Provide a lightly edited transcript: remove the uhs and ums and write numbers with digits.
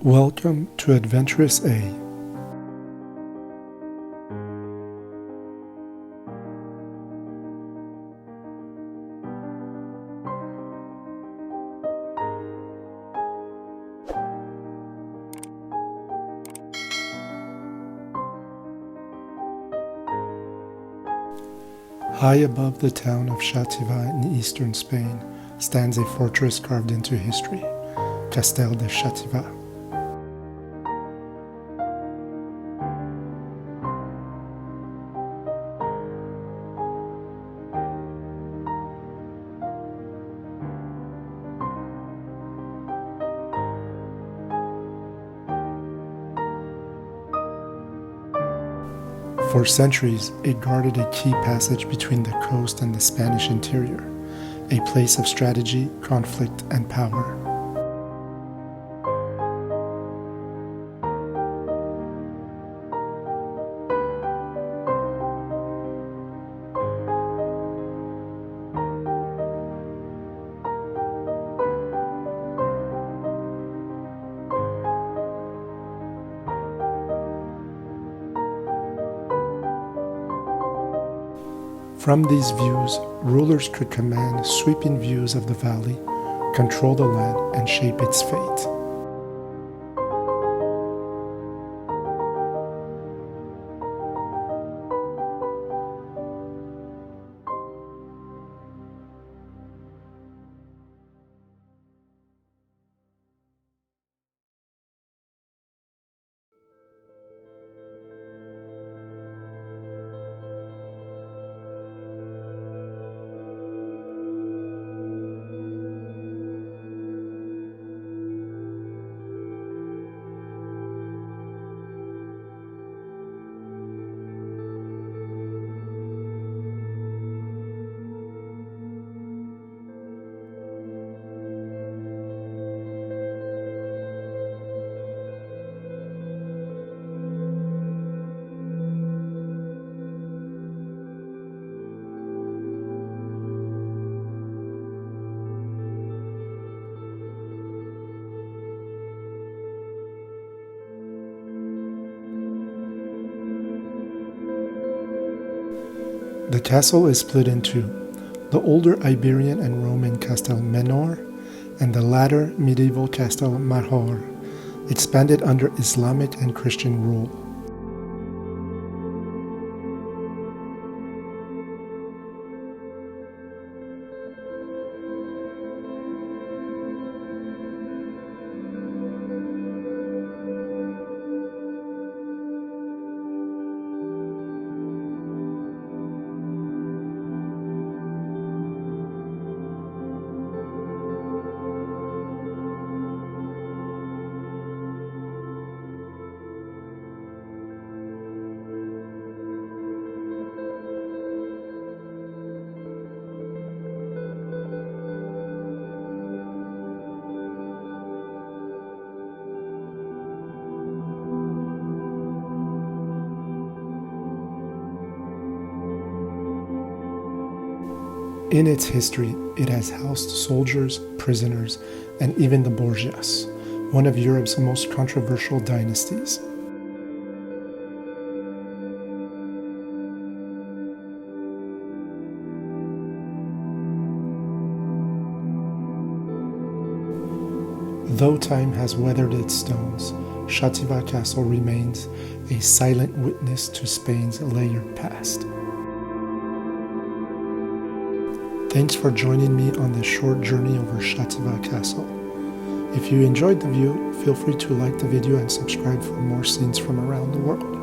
Welcome to Adventurous A. High above the town of Xàtiva in eastern Spain stands a fortress carved into history, Castell de Xàtiva. For centuries, it guarded a key passage between the coast and the Spanish interior, a place of strategy, conflict, and power. From these views, rulers could command sweeping views of the valley, control the land, and shape its fate. The castle is split in two, the older Iberian and Roman Castell Menor and the latter medieval Castell Major, expanded under Islamic and Christian rule. In its history, it has housed soldiers, prisoners, and even the Borgias, one of Europe's most controversial dynasties. Though time has weathered its stones, Xàtiva Castle remains a silent witness to Spain's layered past. Thanks for joining me on this short journey over Xàtiva Castle. If you enjoyed the view, feel free to like the video and subscribe for more scenes from around the world.